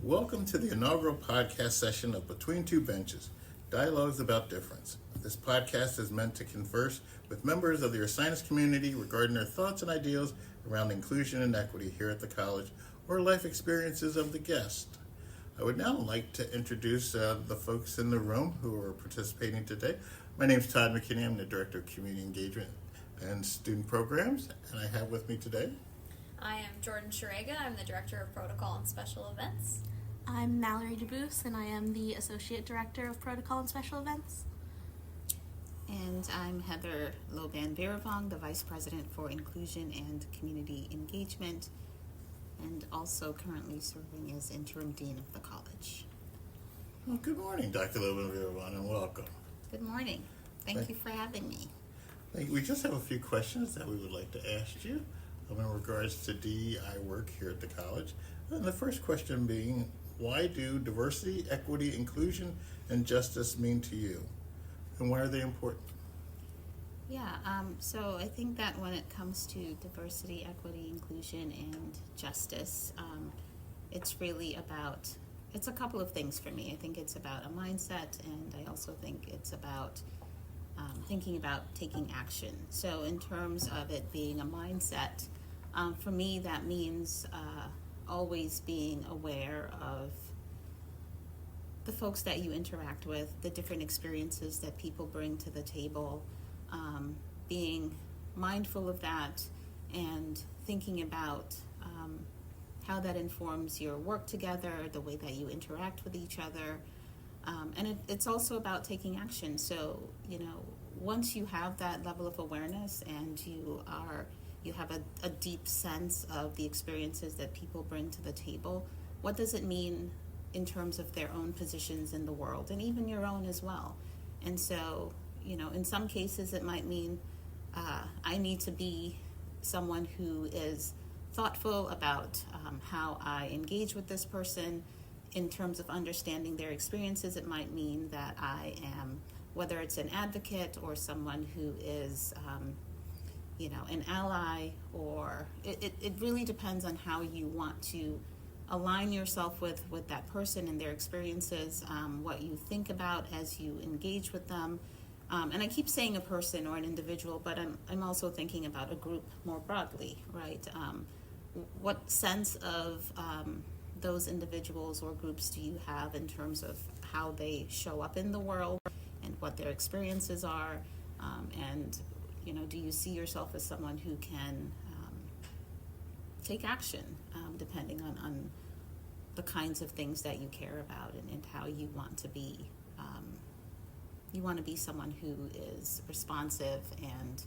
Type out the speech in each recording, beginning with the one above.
Welcome to the inaugural podcast session of Between Two Benches, Dialogues About Difference. This podcast is meant to converse with members of the Ursinus community regarding their thoughts and ideals around inclusion and equity here at the college or life experiences of the guest. I would now like to introduce the folks in the room who are participating today. My name is Todd McKinney. I'm the Director of Community Engagement and Student Programs, and I have with me today... I am Jordan Sharega. I'm the Director of Protocol and Special Events. I'm Mallory DeBoos, and I am the Associate Director of Protocol and Special Events. And I'm Heather Lobban-Viravong, the Vice President for Inclusion and Community Engagement, and also currently serving as Interim Dean of the college. Well, good morning, Dr. Lobban-Viravong, and welcome. Good morning. Thank you for having me. We just have a few questions that we would like to ask you in regards to DEI work here at the college. And the first question being, why do diversity, equity, inclusion, and justice mean to you? And why are they important? So I think that when it comes to diversity, equity, inclusion, and justice, it's really about, it's a couple of things for me. I think it's about a mindset, and I also think it's about thinking about taking action. So in terms of it being a mindset, for me that means always being aware of the folks that you interact with, the different experiences that people bring to the table, being mindful of that and thinking about how that informs your work together, the way that you interact with each other. And it's also about taking action. So, once you have that level of awareness and you have a deep sense of the experiences that people bring to the table, what does it mean in terms of their own positions in the world, and even your own as well? And so, in some cases it might mean I need to be someone who is thoughtful about how I engage with this person in terms of understanding their experiences. It might mean that I am, whether it's an advocate or someone who is an ally, or it really depends on how you want to align yourself with that person and their experiences, what you think about as you engage with them. And I keep saying a person or an individual, but I'm also thinking about a group more broadly, right? What sense of those individuals or groups do you have in terms of how they show up in the world and what their experiences are? And do you see yourself as someone who can take action depending on the kinds of things that you care about and how you want to be? You want to be someone who is responsive and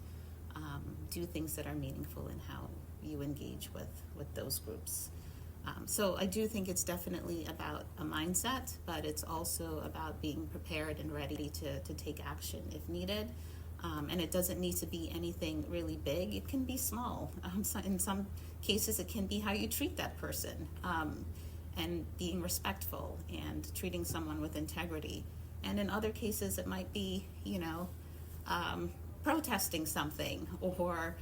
do things that are meaningful in how you engage with those groups. So I do think it's definitely about a mindset, but it's also about being prepared and ready to take action if needed. And it doesn't need to be anything really big. It can be small. So in some cases, it can be how you treat that person, and being respectful and treating someone with integrity. And in other cases, it might be, protesting something, or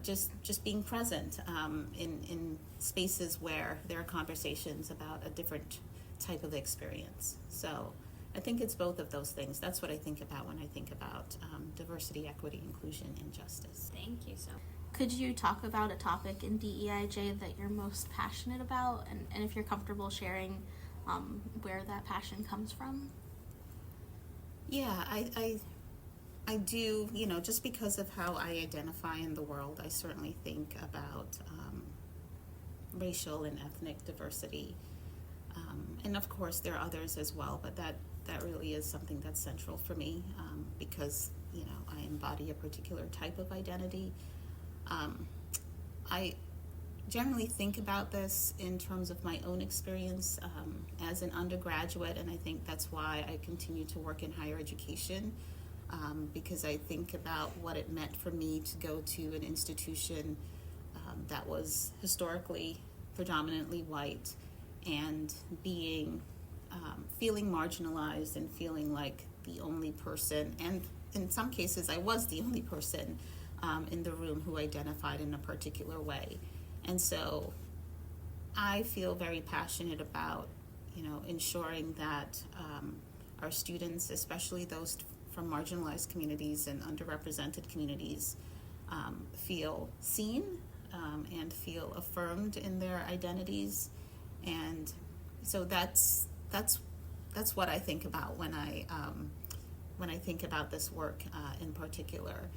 just being present in spaces where there are conversations about a different type of experience. So I think it's both of those things. That's what I think about when I think about diversity, equity, inclusion, and justice. Thank you so much. Could you talk about a topic in DEIJ that you're most passionate about, and if you're comfortable sharing where that passion comes from? Yeah, I do, just because of how I identify in the world, I certainly think about racial and ethnic diversity. And of course, there are others as well, but that really is something that's central for me because, I embody a particular type of identity. I generally think about this in terms of my own experience as an undergraduate, and I think that's why I continue to work in higher education, because I think about what it meant for me to go to an institution that was historically predominantly white, and feeling marginalized and feeling like the only person, and in some cases I was the only person in the room who identified in a particular way. And so I feel very passionate about, ensuring that our students, especially those from marginalized communities and underrepresented communities, feel seen and feel affirmed in their identities. And so that's what I think about when I think about this work in particular.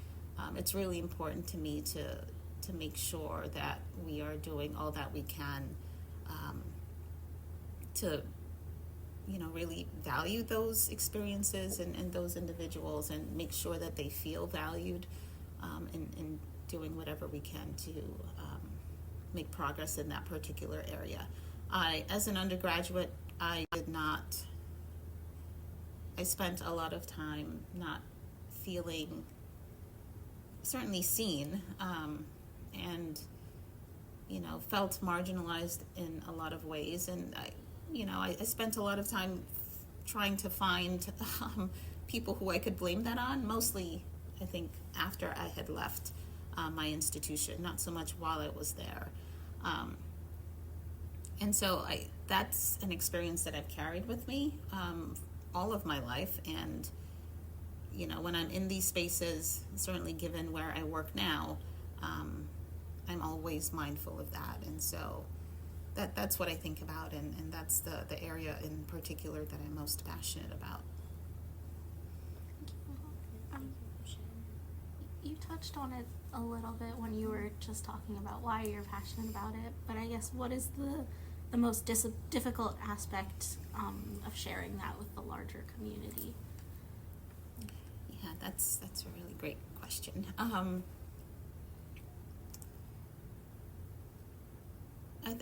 It's really important to me to make sure that we are doing all that we can to really value those experiences and those individuals, and make sure that they feel valued, and doing whatever we can to make progress in that particular area. As an undergraduate, I spent a lot of time not feeling certainly seen, and felt marginalized in a lot of ways. And I spent a lot of time trying to find people who I could blame that on, mostly I think after I had left my institution, not so much while I was there. And so that's an experience that I've carried with me all of my life. And when I'm in these spaces, certainly given where I work now, I'm always mindful of that. And so that's what I think about, and that's the area in particular that I'm most passionate about. You touched on it a little bit when you were just talking about why you're passionate about it, but I guess what is the most difficult aspect of sharing that with the larger community? Yeah, that's a really great question.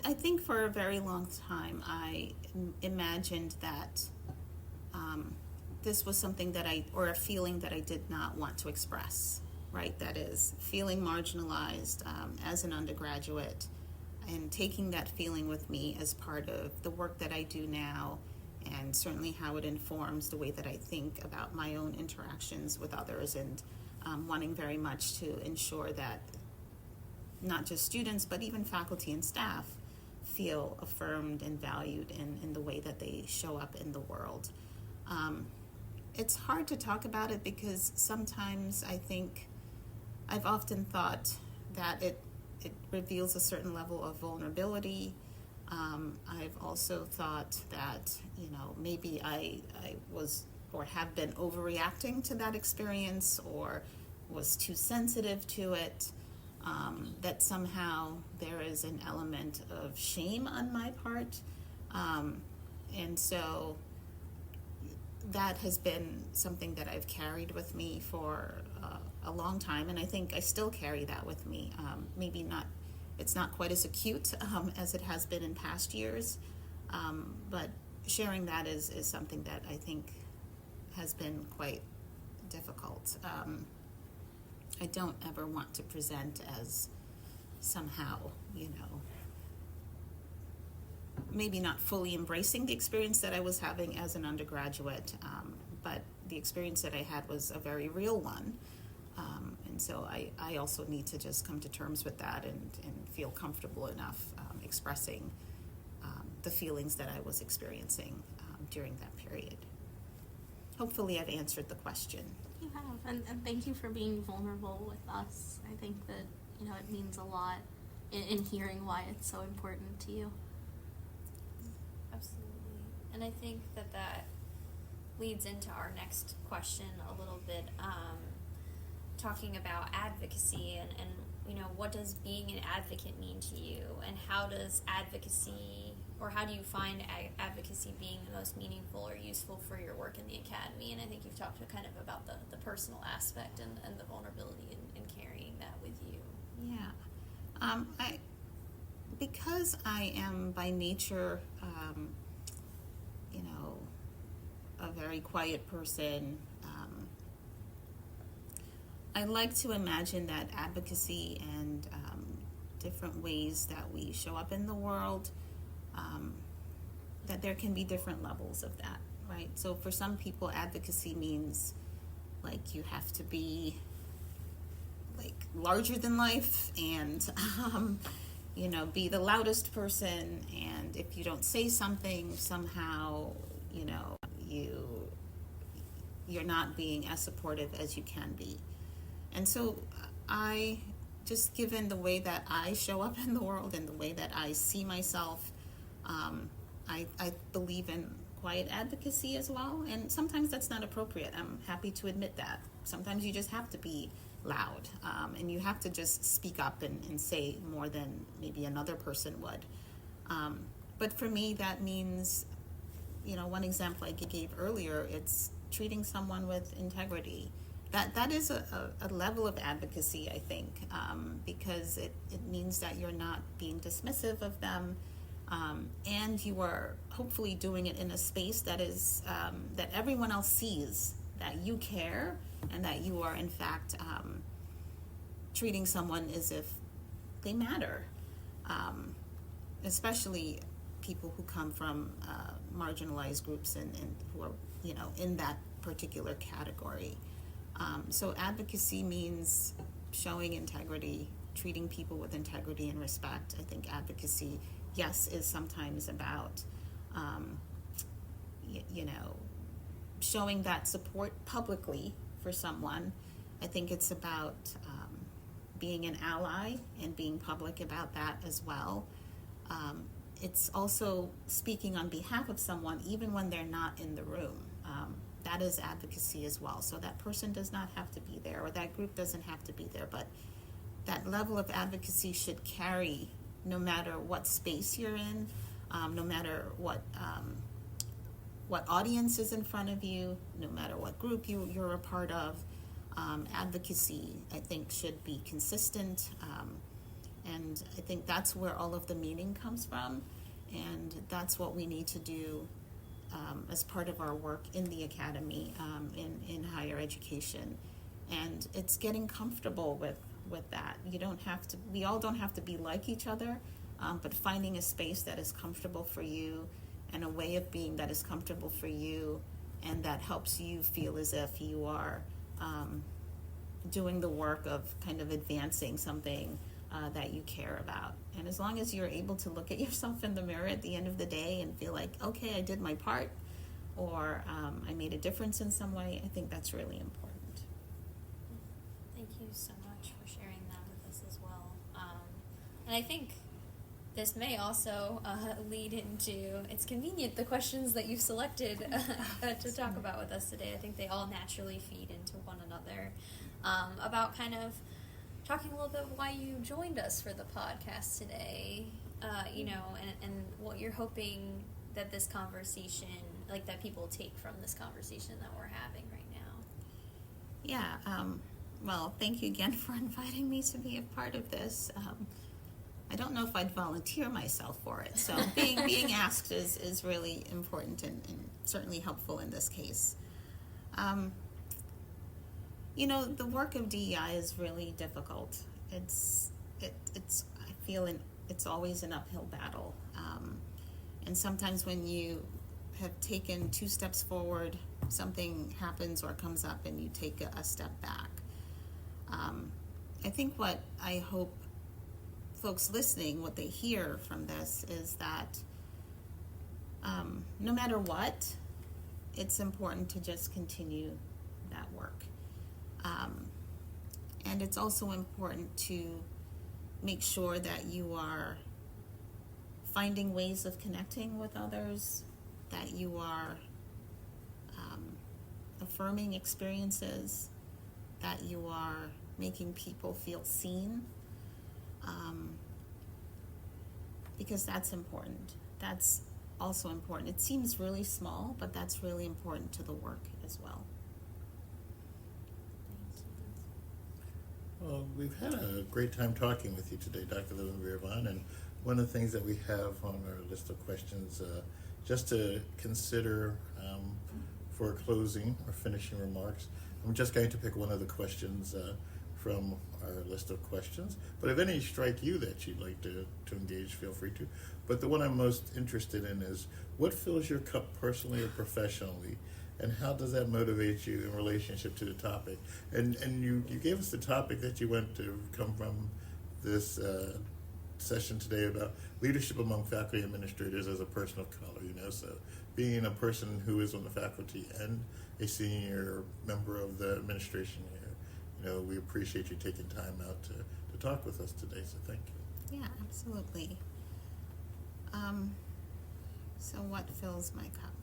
I think for a very long time I imagined that this was something or a feeling that I did not want to express, right? That is, feeling marginalized as an undergraduate, and taking that feeling with me as part of the work that I do now, and certainly how it informs the way that I think about my own interactions with others, and wanting very much to ensure that not just students, but even faculty and staff feel affirmed and valued in the way that they show up in the world. It's hard to talk about it because sometimes I've often thought that it reveals a certain level of vulnerability. I've also thought that, maybe I was or have been overreacting to that experience, or was too sensitive to it, that somehow there is an element of shame on my part. And so that has been something that I've carried with me for a long time, and I think I still carry that with me. Maybe not, it's not quite as acute as it has been in past years, but sharing that is something that I think has been quite difficult. I don't ever want to present as somehow, maybe not fully embracing the experience that I was having as an undergraduate, but the experience that I had was a very real one. And so I also need to just come to terms with that and feel comfortable enough expressing the feelings that I was experiencing during that period. Hopefully I've answered the question. You have, and thank you for being vulnerable with us. I think that, it means a lot in hearing why it's so important to you. Absolutely. And I think that leads into our next question a little bit, talking about advocacy and what does being an advocate mean to you, and how does advocacy, or how do you find advocacy being the most meaningful or useful for your work in the academy? And I think you've talked kind of about the personal aspect and the vulnerability in carrying that with you. Yeah. Because I am by nature, a very quiet person, I like to imagine that advocacy and different ways that we show up in the world, that there can be different levels of that, right? So for some people, advocacy means like you have to be like larger than life, and be the loudest person, and if you don't say something, somehow, you're not being as supportive as you can be. And so just given the way that I show up in the world and the way that I see myself, I believe in quiet advocacy as well. And sometimes that's not appropriate. I'm happy to admit that. Sometimes you just have to be loud, and you have to just speak up and say more than maybe another person would. But for me, that means, one example I gave earlier, it's treating someone with integrity. That is a level of advocacy, I think, because it means that you're not being dismissive of them, and you are hopefully doing it in a space that is that everyone else sees that you care, and that you are in fact treating someone as if they matter, especially people who come from marginalized groups and who are in that particular category. So advocacy means showing integrity, treating people with integrity and respect. I think advocacy, yes, is sometimes about, showing that support publicly for someone. I think it's about being an ally and being public about that as well. It's also speaking on behalf of someone even when they're not in the room. That is advocacy as well. So that person does not have to be there, or that group doesn't have to be there, but that level of advocacy should carry no matter what space you're in, no matter what audience is in front of you, no matter what group you're a part of. Advocacy, I think, should be consistent, and I think that's where all of the meaning comes from, and that's what we need to do as part of our work in the academy, in higher education. And it's getting comfortable with that. We all don't have to be like each other, but finding a space that is comfortable for you, and a way of being that is comfortable for you, and that helps you feel as if you are doing the work of kind of advancing something that you care about. And as long as you're able to look at yourself in the mirror at the end of the day and feel like, okay, I did my part, or I made a difference in some way, I think that's really important. Thank you so much for sharing that with us as well. And I think this may also lead into, it's convenient, the questions that you've selected to talk about with us today. I think they all naturally feed into one another, about kind of talking a little bit why you joined us for the podcast today, and what you're hoping that this conversation, like that people take from this conversation that we're having right now. Yeah, well, thank you again for inviting me to be a part of this. I don't know if I'd volunteer myself for it, so being asked is really important and certainly helpful in this case. The work of DEI is really difficult. I feel it's always an uphill battle, and sometimes when you have taken 2 steps forward, something happens or comes up and you take a step back. I think what I hope folks listening, what they hear from this is that no matter what, it's important to just continue that work. And it's also important to make sure that you are finding ways of connecting with others, that you are affirming experiences, that you are making people feel seen, because that's important. That's also important. It seems really small, but that's really important to the work as well. Well, we've had a great time talking with you today, Dr. Lobban-Viravong, and one of the things that we have on our list of questions just to consider for closing or finishing remarks, I'm just going to pick one of the questions from our list of questions, but if any strike you that you'd like to engage, feel free to. But the one I'm most interested in is, what fills your cup personally or professionally, and how does that motivate you in relationship to the topic? And you gave us the topic that you went to come from this session today about leadership among faculty administrators as a person of color, so being a person who is on the faculty and a senior member of the administration here, we appreciate you taking time out to talk with us today, so thank you. Yeah, absolutely. So what fills my cup?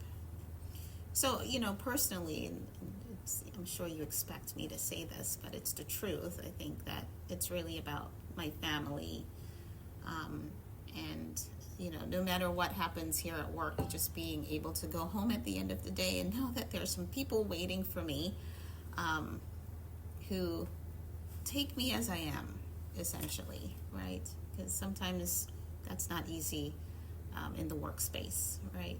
So, personally, and I'm sure you expect me to say this, but it's the truth. I think that it's really about my family. And, no matter what happens here at work, just being able to go home at the end of the day and know that there's some people waiting for me who take me as I am, essentially, right? Because sometimes that's not easy in the workspace, right?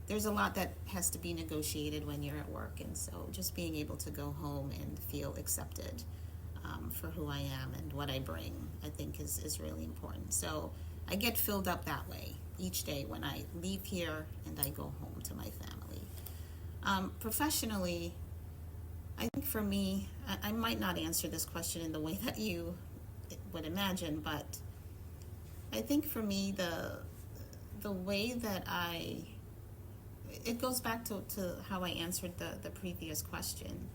There's a lot that has to be negotiated when you're at work, and so just being able to go home and feel accepted for who I am and what I bring, I think is really important. So I get filled up that way each day when I leave here and I go home to my family. Professionally, I think for me, I might not answer this question in the way that you would imagine, but I think for me, the way that it goes back to how I answered the previous question.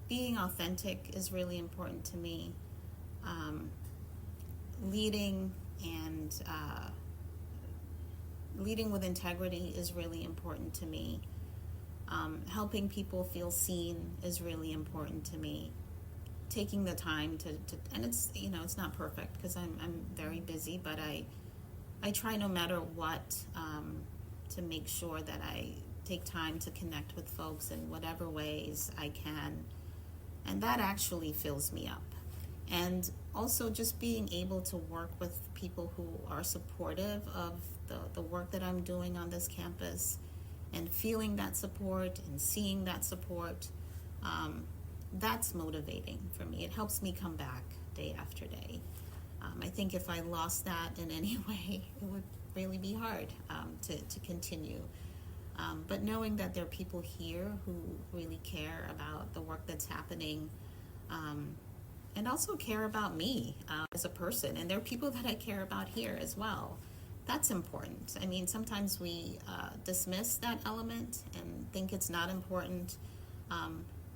Being authentic is really important to me. Leading with integrity is really important to me. Helping people feel seen is really important to me. Taking the time to and it's it's not perfect because I'm very busy, but I try no matter what to make sure that I take time to connect with folks in whatever ways I can, and that actually fills me up. And also just being able to work with people who are supportive of the work that I'm doing on this campus, and feeling that support and seeing that support, that's motivating for me. It helps me come back day after day. I think if I lost that in any way, it would really be hard to continue. But knowing that there are people here who really care about the work that's happening, and also care about me as a person, and there are people that I care about here as well. That's important. I mean, sometimes we dismiss that element and think it's not important,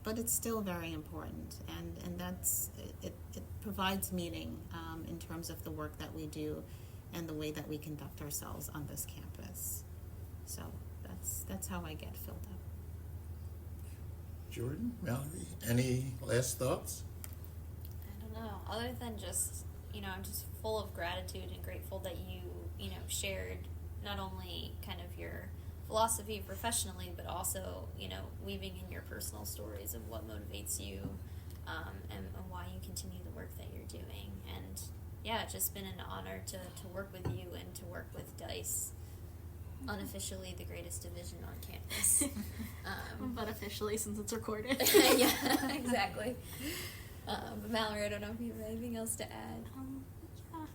but it's still very important, and that's it provides meaning in terms of the work that we do and the way that we conduct ourselves on this campus. So that's how I get filled up. Jordan, Mallory, any last thoughts? I don't know. Other than just, I'm just full of gratitude and grateful that you shared not only kind of your philosophy professionally, but also, weaving in your personal stories of what motivates you, and why you continue the work that you're doing. And yeah, it's just been an honor to work with you and to work with DICE, unofficially the greatest division on campus. But officially, since it's recorded. Yeah, exactly. But Mallory, I don't know if you have anything else to add.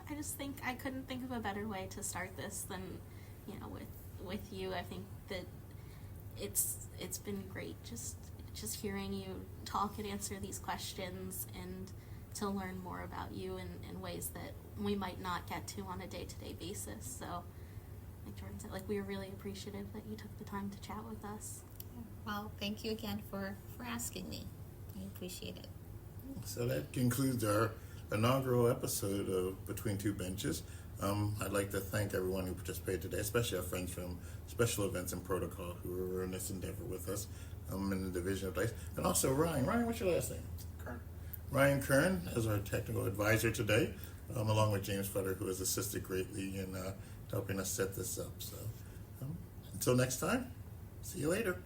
I just think I couldn't think of a better way to start this than, with you. I think that it's been great just hearing you talk and answer these questions, and to learn more about you in ways that we might not get to on a day-to-day basis. So, like Jordan said, we were really appreciative that you took the time to chat with us. Well, thank you again for asking me. I appreciate it. So that concludes our inaugural episode of Between Two Benches. I'd like to thank everyone who participated today, especially our friends from Special Events and Protocol who were in this endeavor with us in the Division of DICE. And also Ryan. Ryan, what's your last name? Kern. Ryan Kern as our technical advisor today, along with James Futter, who has assisted greatly in helping us set this up. So until next time, see you later.